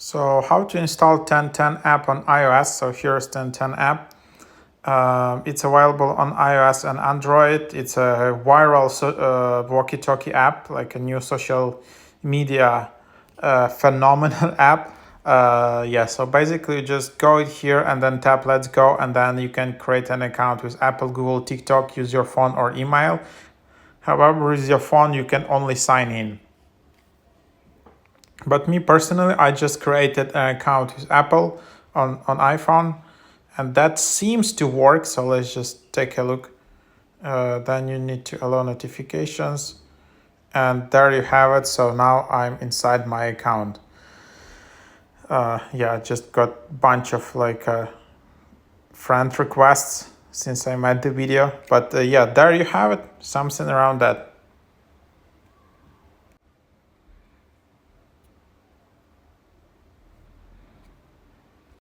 So how to install 1010 app on iOS. So here's 1010 app. It's available on iOS and Android. It's a viral walkie-talkie app, like a new social media phenomenal app. Yeah, so basically you just go here and then tap let's go, and then you can create an account with Apple, Google, TikTok, use your phone or email. However, with your phone, you can only sign in. But me personally, I just created an account with Apple on iPhone, and that seems to work. So let's just take a look. Then you need to allow notifications, and there you have it. So now I'm inside my account. Yeah, I just got a bunch of friend requests since I made the video. But yeah, there you have it. Something around that.